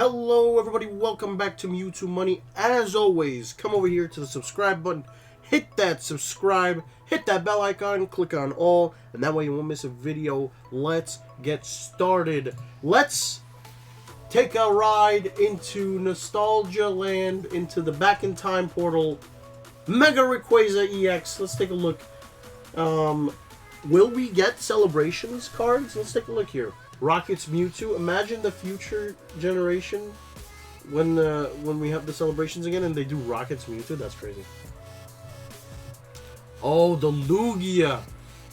Hello everybody, welcome back to Mewtwo Money. As always, come over here to the subscribe button, hit that subscribe, hit that bell icon, click on all, and that way you won't miss a video. Let's get started. Let's take a ride into nostalgia land, into the back in time portal. Mega Rayquaza EX, let's take a look. Will we get celebrations cards? Let's take a look here. Rocket's Mewtwo. Imagine the future generation when we have the celebrations again and they do Rocket's Mewtwo. That's crazy. Oh, the Lugia.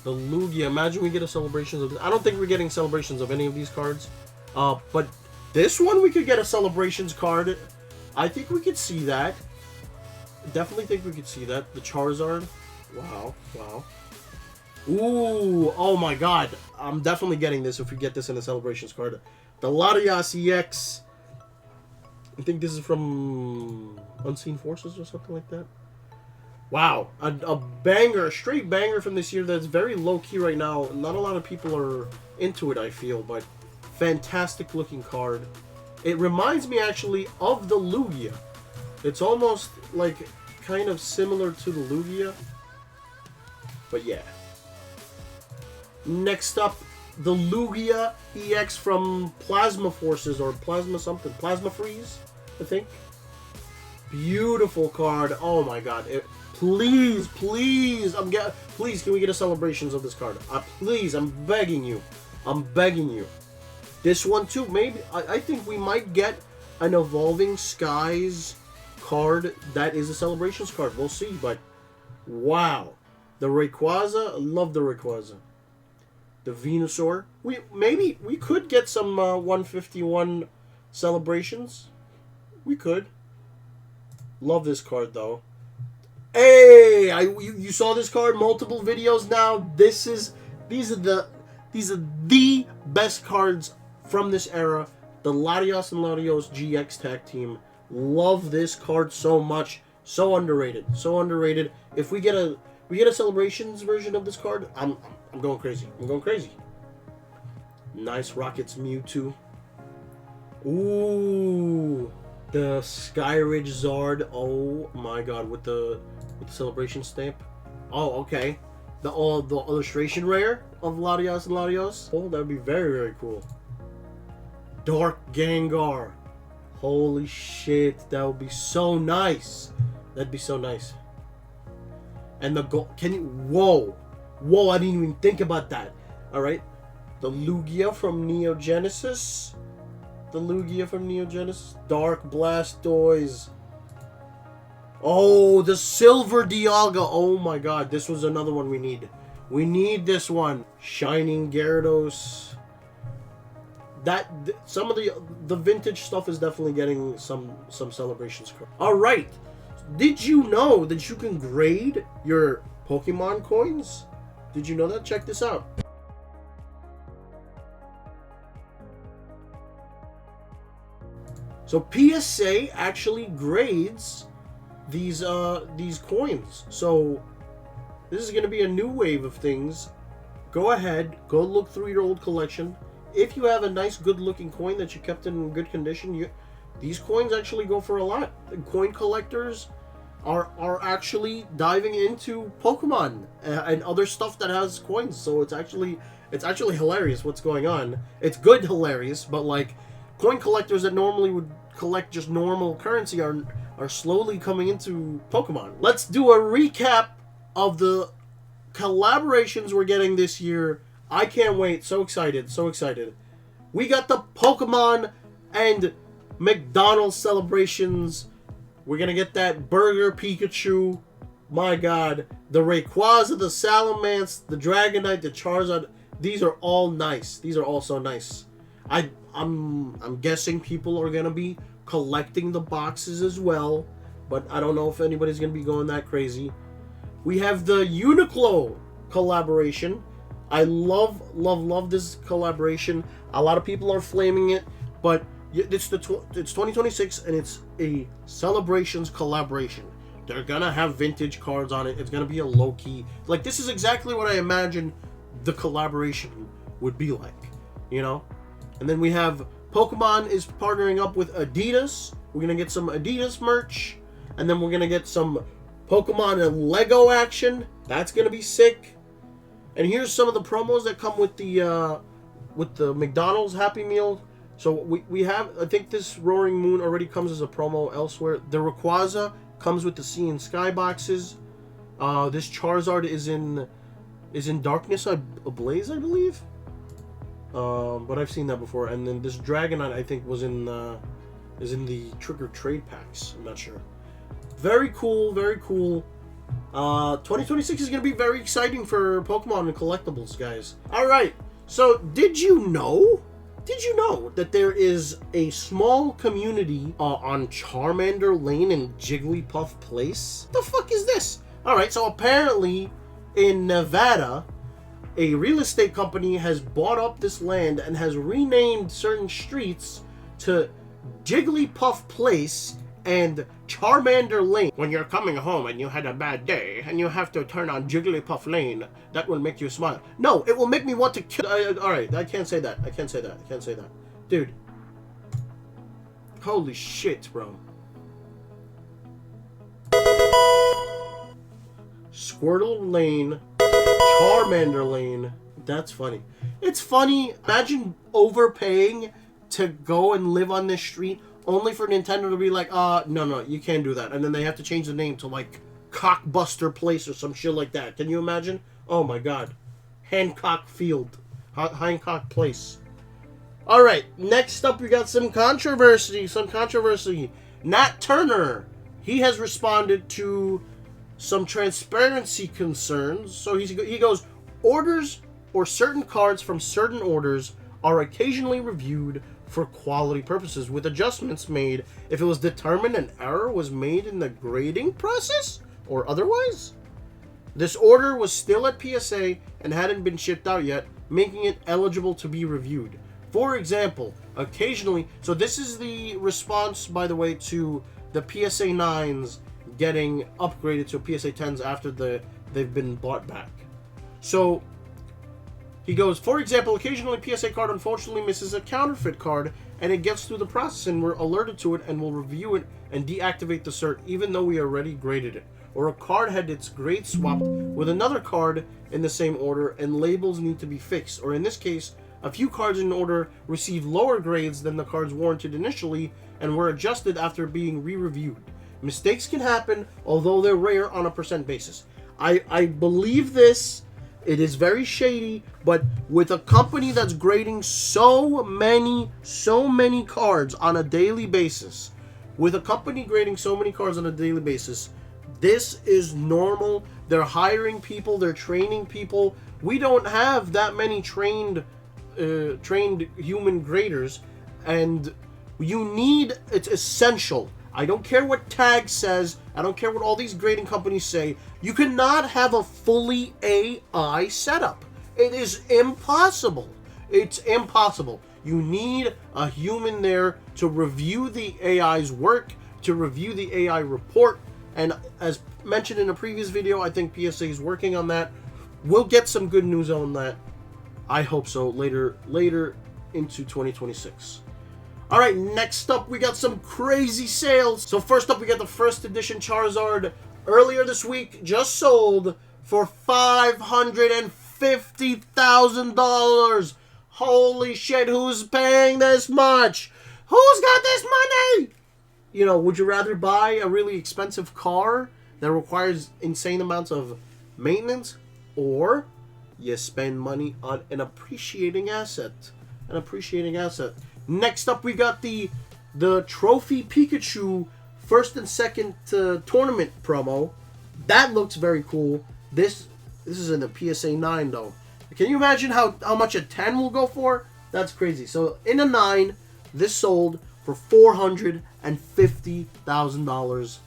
The Lugia. Imagine we get a celebrations of this. I don't think we're getting celebrations of any of these cards. But this one we could get a celebrations card. I think we could see that. Definitely think we could see that. The Charizard. Wow. Wow. Ooh, oh my god. I'm definitely getting this if we get this in a celebrations card. The Latias EX. I think this is from Unseen Forces or something like that. Wow. A banger, a straight banger from this year that's very low-key right now. Not a lot of people are into it, I feel, but fantastic looking card. It reminds me actually of the Lugia. It's almost like kind of similar to the Lugia. But yeah. Next up, the Lugia EX from Plasma Forces or Plasma something. Plasma Freeze, I think. Beautiful card. Oh my god. Please, please. Please, can we get a celebrations of this card? Please, I'm begging you. I'm begging you. This one too, maybe. I think we might get an Evolving Skies card that is a celebrations card. We'll see, but wow. The Rayquaza, I love the Rayquaza. The Venusaur. We could get some 151 celebrations. We could. Love this card though. Hey, you saw this card multiple videos now. These are the best cards from this era. The Latios and Latios GX tag team. Love this card so much. So underrated. So underrated. If we get a celebrations version of this card, I'm going crazy. I'm going crazy. Nice Rocket's Mewtwo. Ooh, the Skyridge Zard. Oh my god, with the celebration stamp. Oh, okay. The illustration rare of Latios and Latios. Oh, that'd be very, very cool. Dark Gengar. Holy shit, that would be so nice. That'd be so nice. And the gold, can you, whoa, I didn't even think about that. All right, the Lugia from Neo Genesis, Dark Blastoise. Oh, the Silver Dialga. Oh my god, this was another one we need. We need this one. Shining Gyarados. Some of the vintage stuff is definitely getting some celebrations. All right. Did you know that you can grade your Pokemon coins? Did you know that? Check this out. So PSA actually grades these coins. So this is going to be a new wave of things. Go ahead, go look through your old collection. If you have a nice, good-looking coin that you kept in good condition, these coins actually go for a lot. Coin collectors are actually diving into Pokemon and other stuff that has coins. So it's actually hilarious what's going on. It's good hilarious, but like coin collectors that normally would collect just normal currency are slowly coming into Pokemon. Let's do a recap of the collaborations we're getting this year. I can't wait. So excited. So excited. We got the Pokemon and McDonald's celebrations. We're going to get that Burger Pikachu. My god. The Rayquaza, the Salamence, the Dragonite, the Charizard. These are all nice. These are all so nice. I'm guessing people are going to be collecting the boxes as well. But I don't know if anybody's going to be going that crazy. We have the Uniqlo collaboration. I love this collaboration. A lot of people are flaming it, but it's 2026 and it's a celebrations collaboration. They're gonna have vintage cards on it. It's gonna be a low-key, like, this is exactly what I imagine the collaboration would be like, you know. And then we have Pokemon is partnering up with Adidas. We're going to get some Adidas merch. And then we're going to get some Pokemon and Lego action. That's going to be sick. And here's some of the promos that come with the McDonald's Happy Meal. So we have, I think this Roaring Moon already comes as a promo elsewhere. The Rayquaza comes with the Sea and Sky boxes. This Charizard is in Darkness Ablaze, I believe. But I've seen that before. And then this Dragonite, I think, is in the Trick or Trade packs. I'm not sure. Very cool, very cool. 2026 is going to be very exciting for Pokemon and collectibles, guys. All right. So, did you know that there is a small community on Charmander Lane in Jigglypuff Place? What the fuck is this? All right. So apparently, in Nevada, a real estate company has bought up this land and has renamed certain streets to Jigglypuff Place and Charmander Lane. When you're coming home and you had a bad day and you have to turn on Jigglypuff Lane, that will make you smile. No, it will make me want to kill. Alright, I can't say that. I can't say that. Dude. Holy shit, bro. Squirtle Lane, Charmander Lane. That's funny. It's funny. Imagine overpaying to go and live on this street only for Nintendo to be like, no, you can't do that. And then they have to change the name to, like, Cockbuster Place or some shit like that. Can you imagine? Oh, my God. Hancock Field. Hancock Place. All right. Next up, we got some controversy. Nat Turner. He has responded to some transparency concerns. So he goes, orders or certain cards from certain orders are occasionally reviewed for quality purposes, with adjustments made if it was determined an error was made in the grading process or otherwise. This order was still at PSA and hadn't been shipped out yet, making it eligible to be reviewed. For example, occasionally, so this is the response, by the way, to the PSA 9s getting upgraded to PSA 10s after they've been bought back. So he goes, for example, occasionally PSA card unfortunately misses a counterfeit card and it gets through the process and we're alerted to it and will review it and deactivate the cert even though we already graded it. Or a card had its grade swapped with another card in the same order and labels need to be fixed. Or in this case, a few cards in order received lower grades than the cards warranted initially and were adjusted after being re-reviewed. Mistakes can happen, although they're rare on a % basis. I believe this. It is very shady, but with a company that's grading so many cards on a daily basis, this is normal. They're hiring people, they're training people. We don't have that many trained human graders, and it's essential. I don't care what TAG says. I don't care what all these grading companies say. You cannot have a fully AI setup. It is impossible. It's impossible. You need a human there to review the AI's work, to review the AI report. And as mentioned in a previous video, I think PSA is working on that. We'll get some good news on that. I hope so later into 2026. All right, next up, we got some crazy sales. So first up, we got the first edition Charizard earlier this week, just sold for $550,000. Holy shit, who's paying this much? Who's got this money? You know, would you rather buy a really expensive car that requires insane amounts of maintenance, or you spend money on an appreciating asset? Next up, we got the Trophy Pikachu first and second tournament promo. That looks very cool. This is in the PSA 9 though. Can you imagine how much a 10 will go for? That's crazy. So in a 9, this sold for $450,000.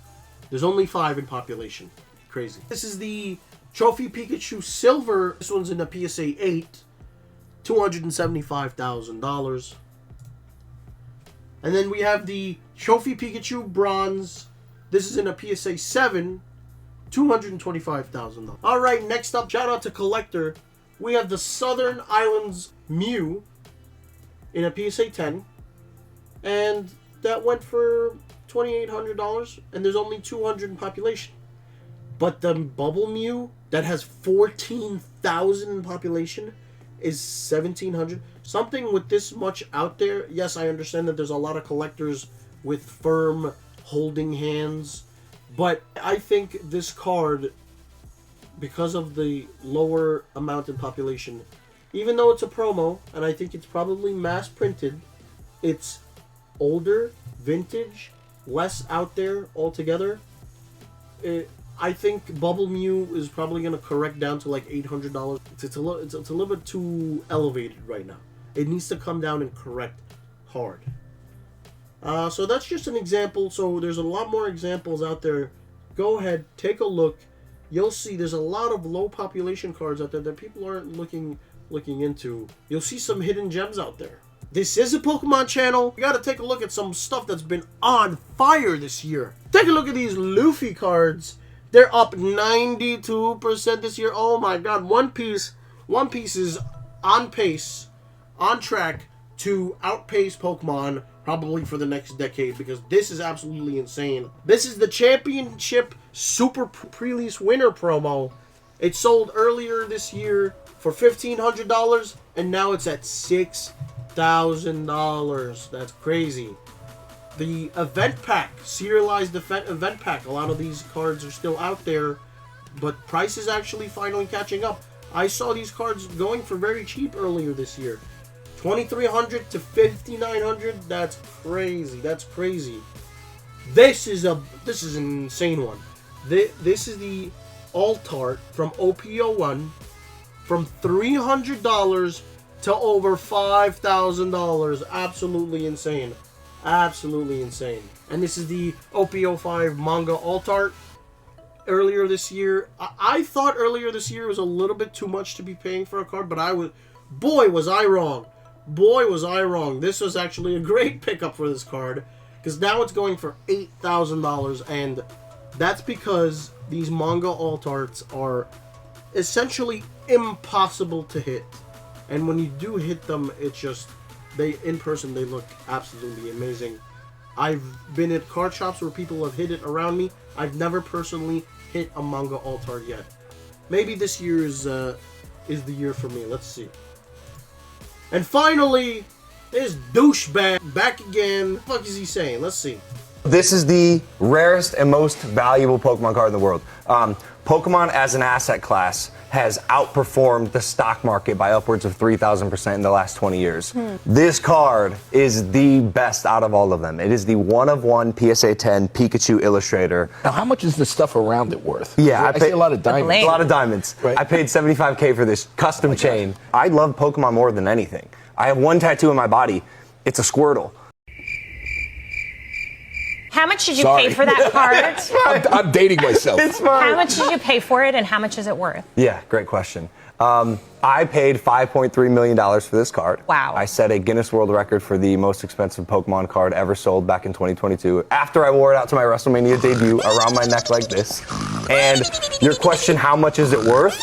There's only 5 in population. Crazy. This is the Trophy Pikachu Silver. This one's in the PSA 8. $275,000. And then we have the Trophy Pikachu Bronze. This is in a PSA 7. $225,000. Alright, next up, shout out to Collector. We have the Southern Islands Mew in a PSA 10. and that went for $2,800, and there's only 200 in population. But the Bubble Mew that has 14,000 in population is 1,700. Something with this much out there. Yes, I understand that there's a lot of collectors with firm holding hands, but I think this card, because of the lower amount in population, even though it's a promo, and I think it's probably mass printed, it's older, vintage, less out there altogether. I think Bubble Mew is probably going to correct down to like $800. It's a little bit too elevated right now. It needs to come down and correct hard. So that's just an example. So there's a lot more examples out there. Go ahead, take a look. You'll see there's a lot of low population cards out there that people aren't looking into. You'll see some hidden gems out there. This is a Pokemon channel. You gotta take a look at some stuff that's been on fire this year. Take a look at these Luffy cards. They're up 92% this year. Oh my god. One Piece is on pace, on track to outpace Pokemon probably for the next decade, because this is absolutely insane. This is the Championship Super Pre-Release Winner promo. It sold earlier this year for $1,500, and now it's at $6,000. That's crazy. The event pack, serialized event pack, a lot of these cards are still out there, but price is actually finally catching up. I saw these cards going for very cheap earlier this year. $2,300 to $5,900. That's crazy. That's crazy. This is an insane one. This is the Altart from OPO1 from $300 to over $5,000. Absolutely insane. Absolutely insane. And this is the OPO5 manga Altart. Earlier this year, I thought earlier this year was a little bit too much to be paying for a card, but boy was I wrong. Boy was I wrong. This was actually a great pickup for this card, because now it's going for $8,000, and that's because these manga Altarts are essentially impossible to hit. And when you do hit them, it's just, in person they look absolutely amazing. I've been at card shops where people have hit it around me. I've never personally hit a manga Altart yet. Maybe this year is the year for me. Let's see. And finally, this douchebag back again. What the fuck is he saying? Let's see. This is the rarest and most valuable Pokemon card in the world. Pokemon as an asset class has outperformed the stock market by upwards of 3,000% in the last 20 years. This card is the best out of all of them. It is the 1-of-1 PSA 10 Pikachu Illustrator. Now, how much is the stuff around it worth? Yeah, I see a lot of diamonds. A lot of diamonds. Right. I paid $75K for this custom chain. I love Pokemon more than anything. I have one tattoo on my body. It's a Squirtle. How much did you pay for that card? I'm dating myself. It's fine. How much did you pay for it, and how much is it worth? Yeah, great question. I paid $5.3 million for this card. Wow. I set a Guinness World Record for the most expensive Pokemon card ever sold back in 2022, after I wore it out to my WrestleMania debut around my neck like this. And your question, how much is it worth?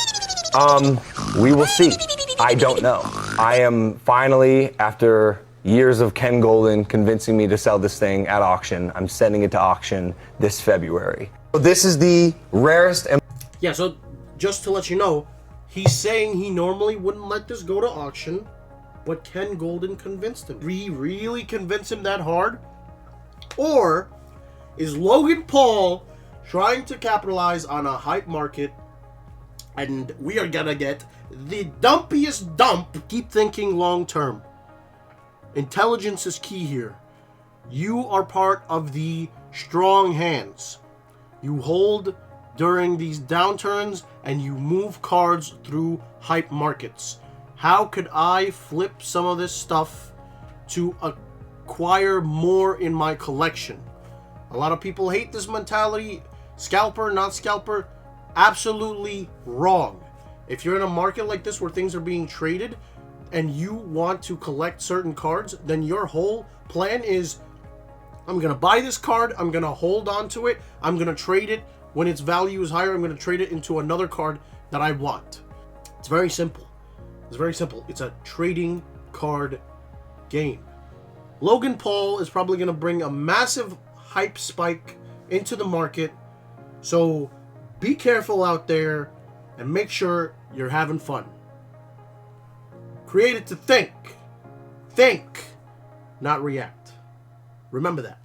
We will see. I don't know. I am finally, after years of Ken Golden convincing me to sell this thing at auction, I'm sending it to auction this February. So this is the rarest and... Yeah, so just to let you know, he's saying he normally wouldn't let this go to auction, but Ken Golden convinced him. We really convinced him that hard? Or is Logan Paul trying to capitalize on a hype market, and we are gonna get the dumpiest dump? Keep thinking long term. Intelligence is key here. You are part of the strong hands. You hold during these downturns, and you move cards through hype markets. How could I flip some of this stuff to acquire more in my collection? A lot of people hate this mentality. Scalper, not scalper. Absolutely wrong. If you're in a market like this where things are being traded and you want to collect certain cards, then your whole plan is, I'm going to buy this card, I'm going to hold on to it, I'm going to trade it. When its value is higher, I'm going to trade it into another card that I want. It's very simple. It's very simple. It's a trading card game. Logan Paul is probably going to bring a massive hype spike into the market. So be careful out there and make sure you're having fun. Create it to think. Think, not react. Remember that.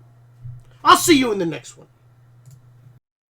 I'll see you in the next one.